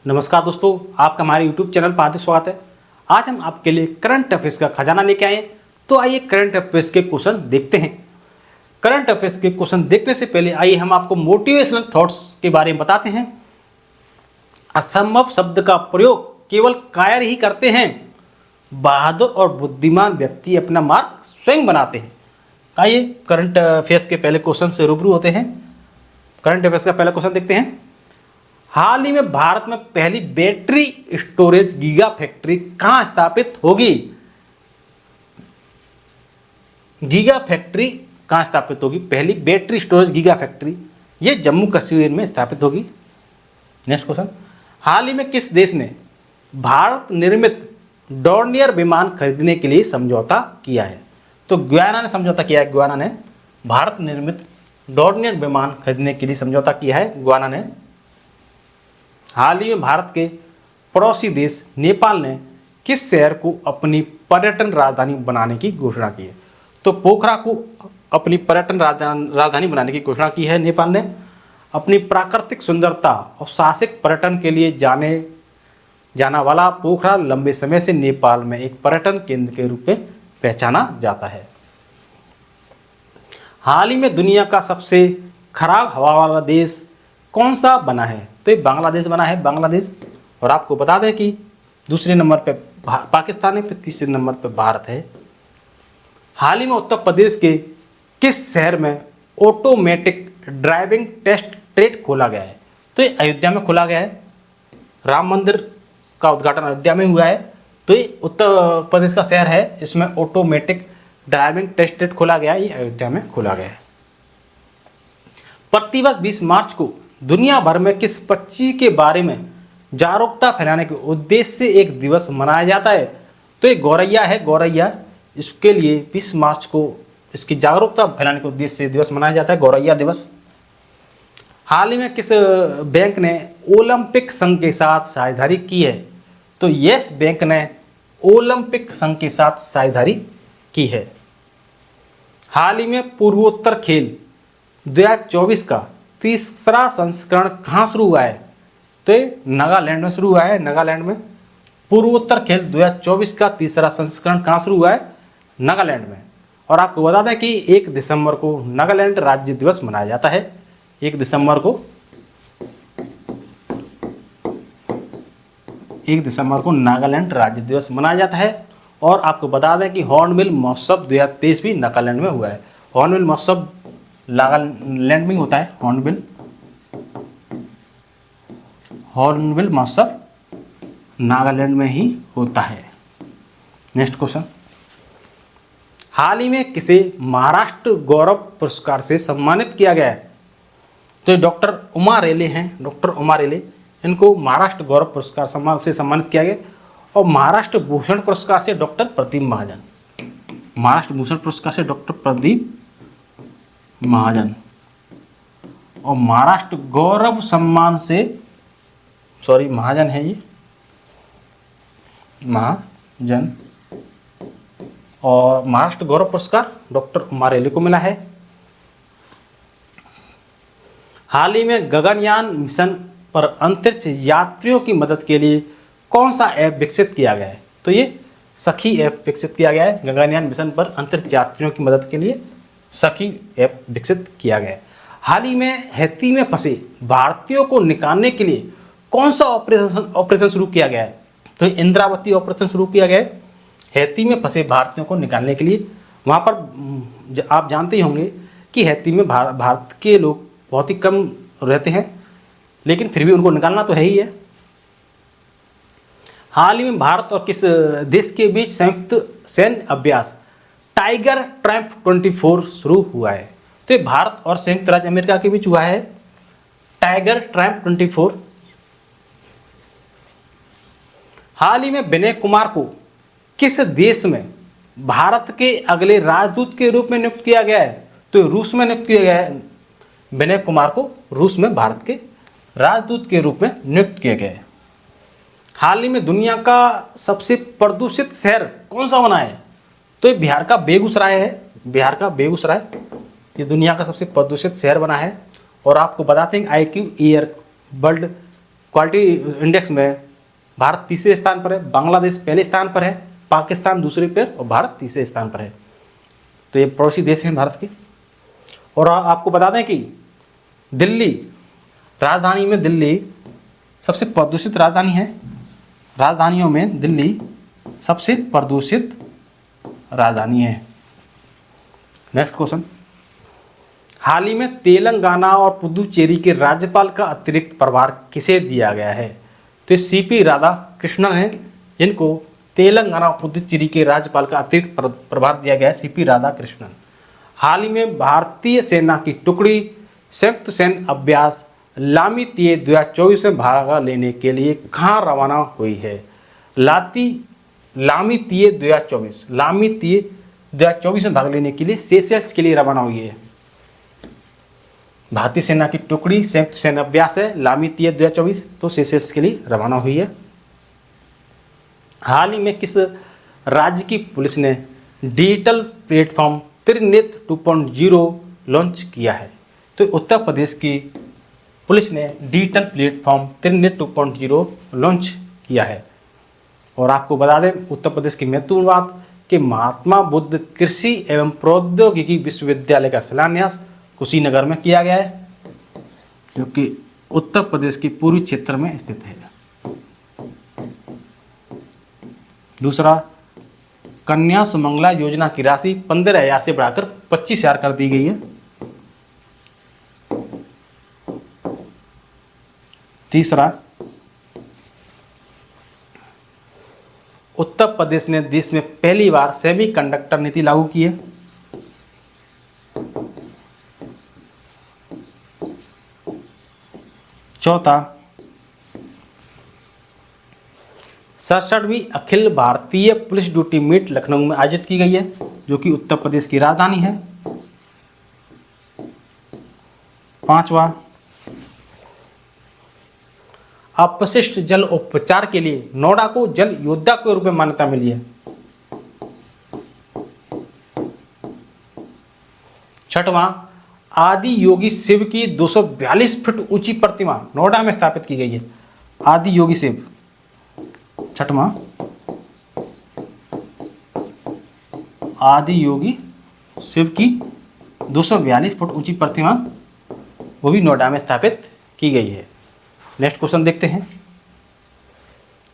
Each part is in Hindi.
नमस्कार दोस्तों, आपका हमारे YouTube चैनल पर हार्दिक स्वागत है। आज हम आपके लिए करंट अफेयर्स का खजाना लेके आए हैं। तो आइए करंट अफेयर्स के क्वेश्चन देखते हैं। करंट अफेयर्स के क्वेश्चन देखने से पहले आइए हम आपको मोटिवेशनल थॉट्स के बारे में बताते हैं। असंभव शब्द का प्रयोग केवल कायर ही करते हैं। बहादुर और बुद्धिमान व्यक्ति अपना मार्ग स्वयं बनाते हैं। आइए करंट अफेयर्स के पहले क्वेश्चन से रूबरू होते हैं। करंट अफेयर्स का पहला क्वेश्चन देखते हैं। हाल ही में भारत में पहली बैटरी स्टोरेज गीगा फैक्ट्री कहां स्थापित होगी? गीगा फैक्ट्री कहां स्थापित होगी? पहली बैटरी स्टोरेज गीगा फैक्ट्री ये जम्मू कश्मीर में स्थापित होगी। नेक्स्ट क्वेश्चन, हाल ही में किस देश ने भारत निर्मित डॉर्नियर विमान खरीदने के लिए समझौता किया है? तो गुयाना ने समझौता किया है। गुयाना ने भारत निर्मित डॉर्नियर विमान खरीदने के लिए समझौता किया है। गुयाना ने। हाल ही में भारत के पड़ोसी देश नेपाल ने किस शहर को अपनी पर्यटन राजधानी बनाने की घोषणा की है? तो पोखरा को अपनी पर्यटन राजधानी बनाने की घोषणा की है नेपाल ने। अपनी प्राकृतिक सुंदरता और साहसिक पर्यटन के लिए जाना वाला पोखरा लंबे समय से नेपाल में एक पर्यटन केंद्र के रूप में पहचाना जाता है। हाल ही में दुनिया का सबसे खराब हवा वाला देश कौन सा बना है? तो ये बांग्लादेश बना है, बांग्लादेश। और आपको बता दें कि दूसरे नंबर पे पाकिस्तान है, फिर तीसरे नंबर पे भारत है। हाल ही में उत्तर प्रदेश के किस शहर में ऑटोमेटिक ड्राइविंग टेस्ट ट्रैक खोला गया है? तो ये अयोध्या में खोला गया है। राम मंदिर का उद्घाटन अयोध्या में हुआ है। तो ये उत्तर प्रदेश का शहर है, इसमें ऑटोमेटिक ड्राइविंग टेस्ट ट्रैक खोला गया है। ये अयोध्या में खोला गया है। प्रतिवर्ष 20 मार्च को दुनिया भर में किस पक्षी के बारे में जागरूकता फैलाने के उद्देश्य से एक दिवस मनाया जाता है? तो ये गौरैया है, गौरैया। इसके लिए 20 मार्च को इसकी जागरूकता फैलाने के उद्देश्य से दिवस मनाया जाता है, गौरैया दिवस। हाल ही में किस बैंक ने ओलंपिक संघ के साथ साझेदारी की है? तो यस बैंक ने ओलंपिक संघ के साथ साझेदारी की है। हाल ही में पूर्वोत्तर खेल 2024 का तीसरा संस्करण कहाँ शुरू हुआ है? तो ये नागालैंड में शुरू हुआ है, नागालैंड में। पूर्वोत्तर खेल 2024 का तीसरा संस्करण कहाँ शुरू हुआ है? नागालैंड में। और आपको बता दें कि 1 दिसंबर को नागालैंड राज्य दिवस मनाया जाता है। 1 दिसंबर को नागालैंड राज्य दिवस मनाया जाता है। और आपको बता दें कि हॉर्नबिल महोत्सव 2023 भी नागालैंड में हुआ है। हॉर्नबिल महोत्सव नागालैंड में होता है। हॉर्नबिल महोत्सव नागालैंड में ही होता है। नेक्स्ट क्वेश्चन, हाल ही में किसे महाराष्ट्र गौरव पुरस्कार से सम्मानित किया गया है? तो डॉक्टर उमा रेले हैं, डॉक्टर उमा रेले। इनको महाराष्ट्र गौरव पुरस्कार से सम्मानित किया गया। और महाराष्ट्र भूषण पुरस्कार से डॉक्टर प्रदीप महाजन। महाराष्ट्र भूषण पुरस्कार से डॉक्टर प्रदीप महाजन। और महाराष्ट्र गौरव सम्मान से महाजन है, ये महाजन। और महाराष्ट्र गौरव पुरस्कार डॉक्टर उमा रेले को मिला है। हाल ही में गगनयान मिशन पर अंतरिक्ष यात्रियों की मदद के लिए कौन सा ऐप विकसित किया गया है? तो ये सखी ऐप विकसित किया गया है। गगनयान मिशन पर अंतरिक्ष यात्रियों की मदद के लिए सखी ऐप विकसित किया गया है। हाल ही में हैती में फंसे भारतीयों को निकालने के लिए कौन सा ऑपरेशन शुरू किया गया है? तो इंद्रावती ऑपरेशन शुरू किया गया है हैती में फंसे भारतीयों को निकालने के लिए। वहाँ पर आप जानते ही होंगे कि हैती में भारत के लोग बहुत ही कम रहते हैं, लेकिन फिर भी उनको निकालना तो है ही है। हाल ही में भारत और किस देश के बीच संयुक्त सैन्य अभ्यास टाइगर ट्रैम्प 24 शुरू हुआ है? तो ये भारत और संयुक्त राज्य अमेरिका के बीच हुआ है, टाइगर ट्रैम्प 24। हाल ही में विनय कुमार को किस देश में भारत के अगले राजदूत के रूप में नियुक्त किया गया है? तो रूस में नियुक्त किया गया है। विनय कुमार को रूस में भारत के राजदूत के रूप में नियुक्त किया गया है। हाल ही में दुनिया का सबसे प्रदूषित शहर कौन सा बना है? तो ये बिहार का बेगूसराय है, बिहार का बेगूसराय। ये दुनिया का सबसे प्रदूषित शहर बना है। और आपको बताते हैं IQ air world quality index में भारत तीसरे स्थान पर है, बांग्लादेश पहले स्थान पर है, पाकिस्तान दूसरे पर और भारत तीसरे स्थान पर है। तो ये पड़ोसी देश हैं भारत के। और आपको बता दें कि दिल्ली, राजधानी में दिल्ली सबसे प्रदूषित राजधानी है। राजधानियों में दिल्ली सबसे प्रदूषित राजधानी है। नेक्स्ट क्वेश्चन, हाल ही में तेलंगाना और पुदुचेरी के राज्यपाल का अतिरिक्त प्रभार किसे दिया गया है? तो सीपी राधाकृष्णन है, जिनको तेलंगाना और पुदुचेरी के राज्यपाल का अतिरिक्त प्रभार दिया गया है, सीपी राधाकृष्णन। हाल ही में भारतीय सेना की टुकड़ी संयुक्त सैन्य अभ्यास लामितीय 2024 में भाग लेने के लिए कहाँ रवाना हुई है? लामितीय 2024 में भाग लेने के लिए सेशेल्स के लिए रवाना हुई है। भारतीय सेना की टुकड़ी संयुक्त सैन्य अभ्यास है लामितीय 2024, तो सेशेल्स के लिए रवाना हुई है। हाल ही में किस राज्य की पुलिस ने डिजिटल प्लेटफॉर्म त्रिनेत्र 2.0 लॉन्च किया है? तो उत्तर प्रदेश की पुलिस ने डिजिटल प्लेटफॉर्म त्रिनेत्र 2.0 लॉन्च किया है। और आपको बता दें उत्तर प्रदेश की महत्वपूर्ण बात कि महात्मा बुद्ध कृषि एवं प्रौद्योगिकी विश्वविद्यालय का शिलान्यास कुशीनगर में किया गया है, जो कि उत्तर प्रदेश के पूर्वी क्षेत्र में स्थित है। दूसरा, कन्या सुमंगला योजना की राशि 15,000 से बढ़ाकर 25,000 कर दी गई है। तीसरा, उत्तर प्रदेश ने देश में पहली बार सेमीकंडक्टर नीति लागू की है। चौथा, 67वीं Akhil Bharatiya police duty meet Lucknow में आयोजित की गई है, जो कि उत्तर प्रदेश की राजधानी है। पांचवा, अपशिष्ट जल उपचार के लिए नोएडा को जल योद्धा के रूप में मान्यता मिली है। छठवां, आदि योगी शिव की 242 फीट ऊंची प्रतिमा नोएडा में स्थापित की गई है। आदि योगी शिव, छठवां आदि योगी शिव की 242 फुट ऊंची प्रतिमा वो भी नोएडा में स्थापित की गई है। नेक्स्ट क्वेश्चन देखते हैं।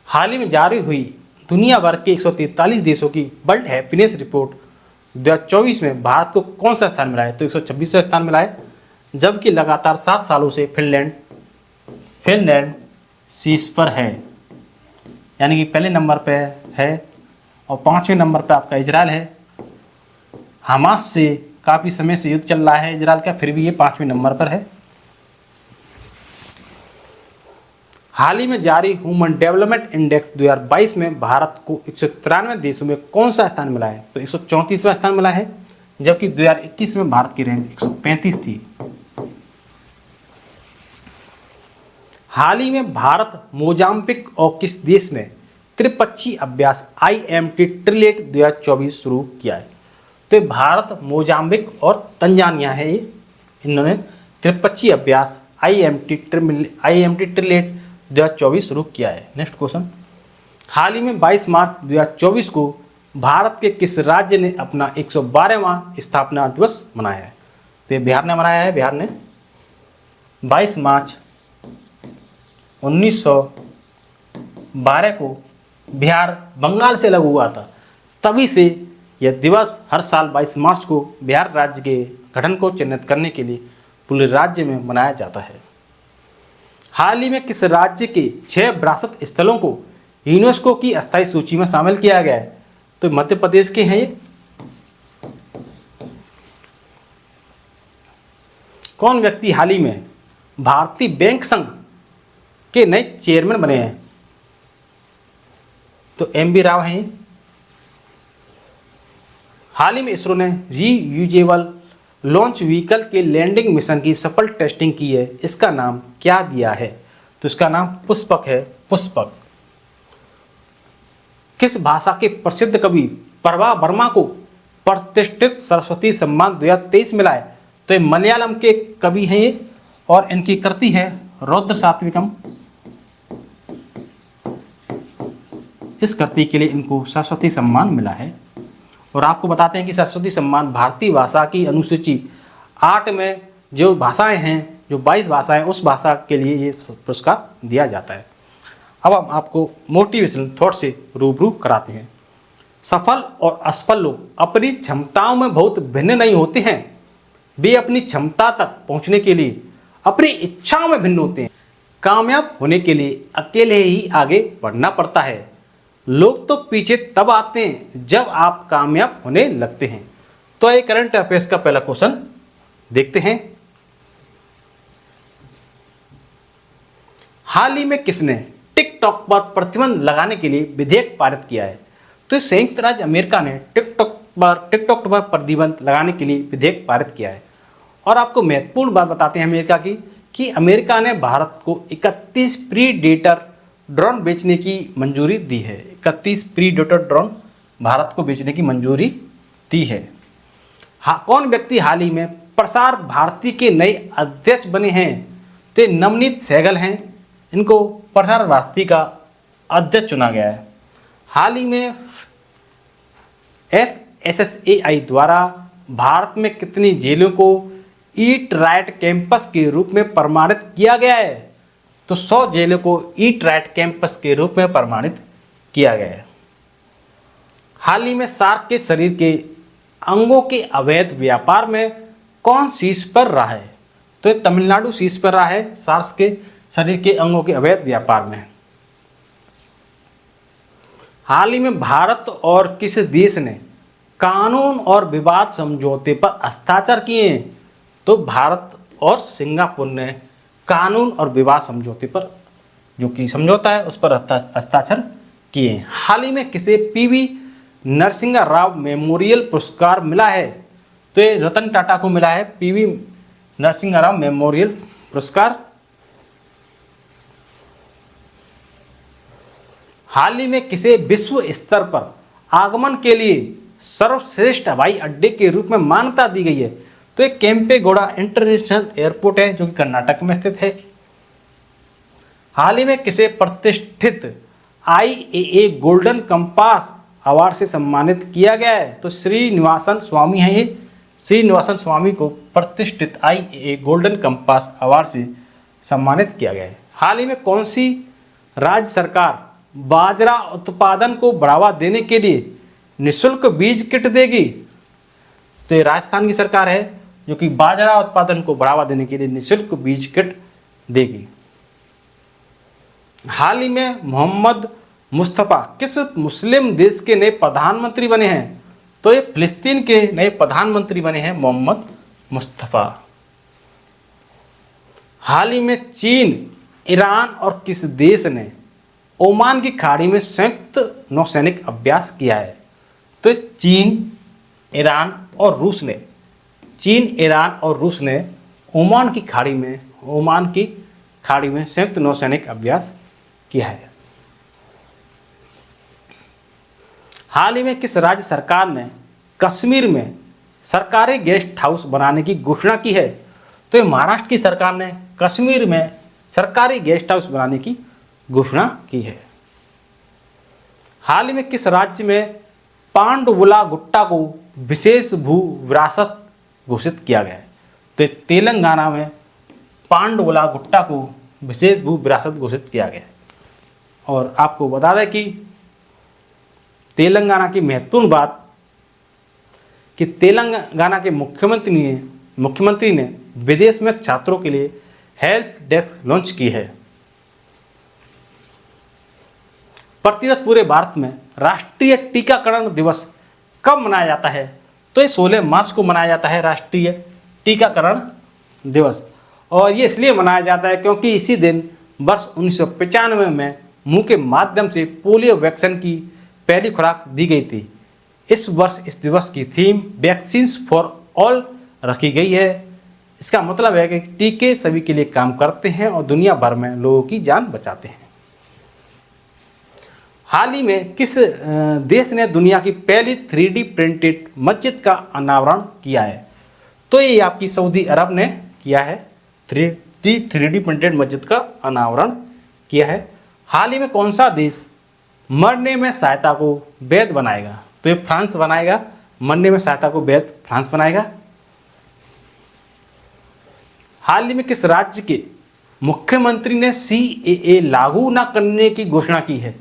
हाल ही में जारी हुई दुनिया भर के 143 देशों की वर्ल्ड हैप्पीनेस रिपोर्ट 2024 में भारत को कौन सा स्थान मिला है? तो 126वां स्थान मिला है, जबकि लगातार 7 सालों से फिनलैंड शीर्ष पर है, यानी कि पहले नंबर पे है। और 5वें नंबर पे आपका इजराइल है। हमास से काफ़ी समय से युद्ध चल रहा है इजराइल का, फिर भी ये 5वें नंबर पर है। हाल ही में जारी ह्यूमन डेवलपमेंट इंडेक्स 2022 में भारत को 193 देशों में कौन सा स्थान मिला है? तो 134वां स्थान मिला है, जबकि 2021 में भारत की रैंक 135 थी। हाल ही में भारत मोजाम्बिक और किस देश ने त्रिपक्षीय अभ्यास IMT ट्रिलेट 2024 शुरू किया है? तो भारत, मोजाम्बिक और तंजानिया है, ये इन्होंने त्रिपक्षीय अभ्यास IMT ट्रिलेट 2024 शुरू किया है। नेक्स्ट क्वेश्चन, हाल ही में 22 मार्च 2024 को भारत के किस राज्य ने अपना 112वां स्थापना दिवस मनाया है? तो ये बिहार ने मनाया है। बिहार ने 22 मार्च 1912 को बिहार बंगाल से अलग हुआ था, तभी से यह दिवस हर साल 22 मार्च को बिहार राज्य के गठन को चिन्हित करने के लिए पूरे राज्य में मनाया जाता है। हाल ही में किस राज्य के 6 विरासत स्थलों को यूनेस्को की अस्थायी सूची में शामिल किया गया है? तो मध्य प्रदेश के हैं ये। कौन व्यक्ति हाल ही में भारतीय बैंक संघ के नए चेयरमैन बने हैं? तो MV राव हैं। हाल ही में इसरो ने रीयूजेबल लॉन्च व्हीकल के लैंडिंग मिशन की सफल टेस्टिंग की है, इसका नाम क्या दिया है? तो इसका नाम पुष्पक है। पुष्पक। किस भाषा के प्रसिद्ध कवि प्रभा वर्मा को प्रतिष्ठित सरस्वती सम्मान 2023 मिला है? तो ये मलयालम के कवि हैं ये, और इनकी कृति है रौद्र सात्विकम। इस कृति के लिए इनको सरस्वती सम्मान मिला है। और आपको बताते हैं कि सरस्वती सम्मान भारतीय भाषा की अनुसूची 8 में जो भाषाएं हैं, जो 22 भाषाएं, उस भाषा के लिए ये पुरस्कार दिया जाता है। अब हम आपको मोटिवेशनल थॉट से रूबरू कराते हैं। सफल और असफल लोग अपनी क्षमताओं में बहुत भिन्न नहीं होते हैं, वे अपनी क्षमता तक पहुंचने के लिए अपनी इच्छाओं में भिन्न होते हैं। कामयाब होने के लिए अकेले ही आगे बढ़ना पड़ता है। लोग तो पीछे तब आते हैं जब आप कामयाब होने लगते हैं। तो ये करंट अफेयर्स का पहला क्वेश्चन देखते हैं। हाल ही में किसने टिकटॉक पर प्रतिबंध लगाने के लिए विधेयक पारित किया है? तो संयुक्त राज्य अमेरिका ने टिकटॉक पर प्रतिबंध लगाने के लिए विधेयक पारित किया है। और आपको महत्वपूर्ण बात बताते हैं अमेरिका की, कि अमेरिका ने भारत को 31 प्रीडेटर ड्रोन बेचने की मंजूरी दी है। 31 प्रीडेटर ड्रोन भारत को बेचने की मंजूरी दी है। कौन व्यक्ति हाल ही में प्रसार भारती के नए अध्यक्ष बने हैं? तो ये नवनीत सहगल हैं, इनको प्रसार भारती का अध्यक्ष चुना गया है। हाल ही में FSSAI द्वारा भारत में कितनी जेलों को ईट राइट कैंपस के रूप में प्रमाणित किया गया है? तो 100 जेलों को ईट राइट कैंपस के रूप में प्रमाणित किया गया है। हाल ही में सार्क के शरीर के अंगों के अवैध व्यापार में कौन शीर्ष पर रहा है? तो तमिलनाडु शीर्ष पर रहा है सार्क के शरीर के अंगों के अवैध व्यापार में। हाल ही में भारत और किस देश ने कानून और विवाद समझौते पर हस्ताक्षर किए हैं? तो भारत और सिंगापुर ने कानून और विवाद समझौते पर, जो कि समझौता है, उस पर हस्ताक्षर किए हैं। हाल ही में किसे PV नरसिंह राव मेमोरियल पुरस्कार मिला है? तो ये रतन टाटा को मिला है PV नरसिंह राव मेमोरियल पुरस्कार। हाल ही में किसे विश्व स्तर पर आगमन के लिए सर्वश्रेष्ठ हवाई अड्डे के रूप में मान्यता दी गई है? तो एक केम्पेगौड़ा इंटरनेशनल एयरपोर्ट है, जो कि कर्नाटक में स्थित है। हाल ही में किसे प्रतिष्ठित IAA गोल्डन कंपास अवार्ड से सम्मानित किया गया है? तो श्रीनिवासन स्वामी हैं, ये श्रीनिवासन स्वामी को प्रतिष्ठित IAA गोल्डन कंपास अवार्ड से सम्मानित किया गया है। हाल ही में कौन सी राज्य सरकार बाजरा उत्पादन को बढ़ावा देने के लिए निःशुल्क बीज किट देगी? तो ये राजस्थान की सरकार है, जो कि बाजरा उत्पादन को बढ़ावा देने के लिए निःशुल्क बीज किट देगी। हाल ही में मोहम्मद मुस्तफ़ा किस मुस्लिम देश के नए प्रधानमंत्री बने हैं? तो ये फिलिस्तीन के नए प्रधानमंत्री बने हैं मोहम्मद मुस्तफ़ा। हाल ही में चीन, ईरान और किस देश ने ओमान की खाड़ी में संयुक्त नौसैनिक अभ्यास किया है? तो चीन, ईरान और रूस ने ओमान की खाड़ी में संयुक्त नौसैनिक अभ्यास किया है। हाल ही में किस राज्य सरकार ने कश्मीर में सरकारी गेस्ट हाउस बनाने की घोषणा की है? तो ये महाराष्ट्र की सरकार ने कश्मीर में सरकारी गेस्ट हाउस बनाने की घोषणा की है। हाल ही में किस राज्य में पांडुवला गुट्टा को विशेष भू विरासत घोषित किया गया है? तो तेलंगाना में पांडुवला गुट्टा को विशेष भू विरासत घोषित किया गया है। और आपको बता दें कि तेलंगाना की महत्वपूर्ण बात, कि तेलंगाना के मुख्यमंत्री ने विदेश में छात्रों के लिए हेल्प डेस्क लॉन्च की है। प्रतिवर्ष पूरे भारत में राष्ट्रीय टीकाकरण दिवस कब मनाया जाता है? तो ये 16 मार्च को मनाया जाता है राष्ट्रीय टीकाकरण दिवस। और ये इसलिए मनाया जाता है क्योंकि इसी दिन वर्ष 1995 में मुंह के माध्यम से पोलियो वैक्सीन की पहली खुराक दी गई थी। इस वर्ष इस दिवस की थीम वैक्सीन्स फॉर ऑल रखी गई है। इसका मतलब है कि टीके सभी के लिए काम करते हैं और दुनिया भर में लोगों की जान बचाते हैं। हाल ही में किस देश ने दुनिया की पहली 3D प्रिंटेड मस्जिद का अनावरण किया है? तो ये आपकी सऊदी अरब ने किया है, 3D प्रिंटेड मस्जिद का अनावरण किया है। हाल ही में कौन सा देश मरने में सहायता को वैध बनाएगा? तो ये फ्रांस बनाएगा। मरने में सहायता को वैध फ्रांस बनाएगा। हाल ही में किस राज्य के मुख्यमंत्री ने CAA लागू न करने की घोषणा की है?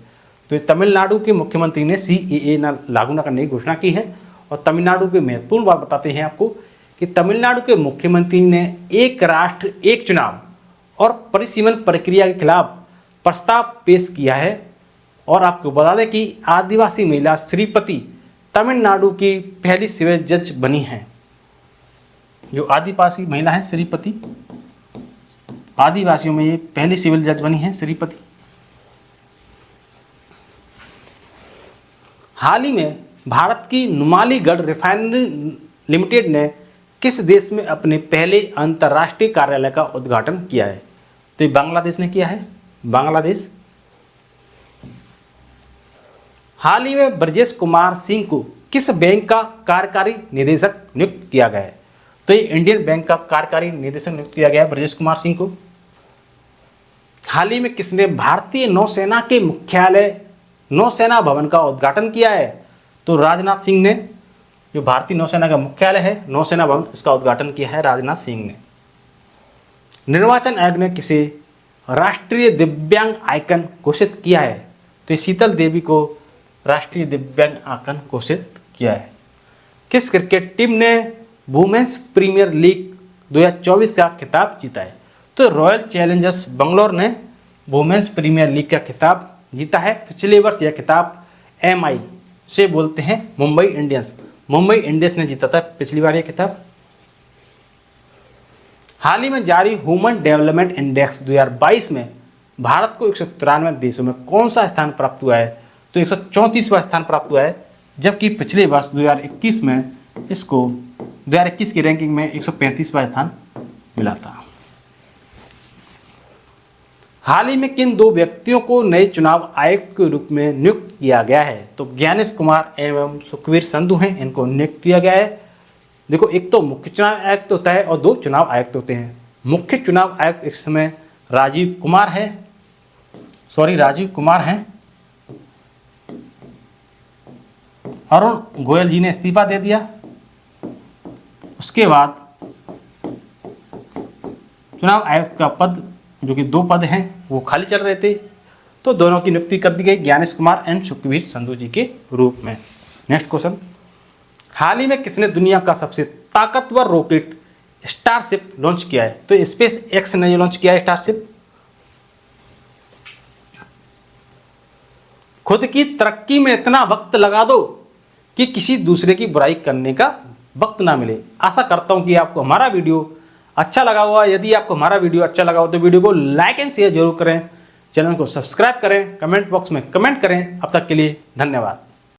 तो ये तमिलनाडु के मुख्यमंत्री ने CAA लागू न करने की घोषणा की है। और तमिलनाडु के महत्वपूर्ण बात बताते हैं आपको कि तमिलनाडु के मुख्यमंत्री ने एक राष्ट्र एक चुनाव और परिसीमन प्रक्रिया के खिलाफ प्रस्ताव पेश किया है। और आपको बता दें कि आदिवासी महिला श्रीपति तमिलनाडु की पहली सिविल जज बनी हैं। जो आदिवासी महिला है श्रीपति, आदिवासियों में ये पहली सिविल जज बनी है श्रीपति। हाल ही में भारत की नुमालीगढ़ रिफाइनरी लिमिटेड ने किस देश में अपने पहले अंतर्राष्ट्रीय कार्यालय का उद्घाटन किया है? तो ये बांग्लादेश ने किया है, बांग्लादेश। हाल ही में ब्रजेश कुमार सिंह को किस बैंक का कार्यकारी निदेशक नियुक्त किया गया है? तो ये इंडियन बैंक का कार्यकारी निदेशक नियुक्त किया गया है ब्रजेश कुमार सिंह को। हाल ही में किसने भारतीय नौसेना के मुख्यालय नौसेना भवन का उद्घाटन किया है? तो राजनाथ सिंह ने, जो भारतीय नौसेना का मुख्यालय है नौसेना भवन, इसका उद्घाटन किया है राजनाथ सिंह ने। निर्वाचन आयोग ने किसे राष्ट्रीय दिव्यांग आइकन घोषित किया है? तो ये शीतल देवी को राष्ट्रीय दिव्यांग आइकन घोषित किया है। किस क्रिकेट टीम ने वुमेन्स प्रीमियर लीग 2024 का खिताब जीता है? तो रॉयल चैलेंजर्स बेंगलोर ने वुमेन्स प्रीमियर लीग का खिताब जीता है। पिछले वर्ष यह खिताब MI से बोलते हैं मुंबई इंडियंस, मुंबई इंडियंस ने जीता था पिछली बार यह खिताब। हाल ही में जारी ह्यूमन डेवलपमेंट इंडेक्स 2022 में भारत को 193 देशों में कौन सा स्थान प्राप्त हुआ है? तो 134वां स्थान प्राप्त हुआ है, जबकि पिछले वर्ष 2021 में इसको 2021 की रैंकिंग में 135वां स्थान मिला था। हाल ही में किन दो व्यक्तियों को नए चुनाव आयुक्त के रूप में नियुक्त किया गया है? तो ज्ञानेश कुमार एवं सुखवीर संधू हैं, इनको नियुक्त किया गया है। देखो, एक तो मुख्य चुनाव आयुक्त होता है और 2 चुनाव आयुक्त होते हैं। मुख्य चुनाव आयुक्त इस समय राजीव कुमार हैं। अरुण गोयल जी ने इस्तीफा दे दिया। उसके बाद चुनाव आयुक्त का पद, जो कि 2 पद हैं, वो खाली चल रहे थे, तो दोनों की नियुक्ति कर दी गई ज्ञानेश कुमार एंड सुखवीर संधू जी के रूप में। नेक्स्ट क्वेश्चन, हाल ही में किसने दुनिया का सबसे ताकतवर रॉकेट स्टारशिप लॉन्च किया है? तो स्पेस एक्स ने लॉन्च किया है स्टारशिप। खुद की तरक्की में इतना वक्त लगा दो कि किसी दूसरे की बुराई करने का वक्त ना मिले। आशा करता हूं कि आपको हमारा वीडियो अच्छा लगा होगा। यदि आपको हमारा वीडियो अच्छा लगा हो तो वीडियो को लाइक एंड शेयर जरूर करें, चैनल को सब्सक्राइब करें, कमेंट बॉक्स में कमेंट करें। अब तक के लिए धन्यवाद।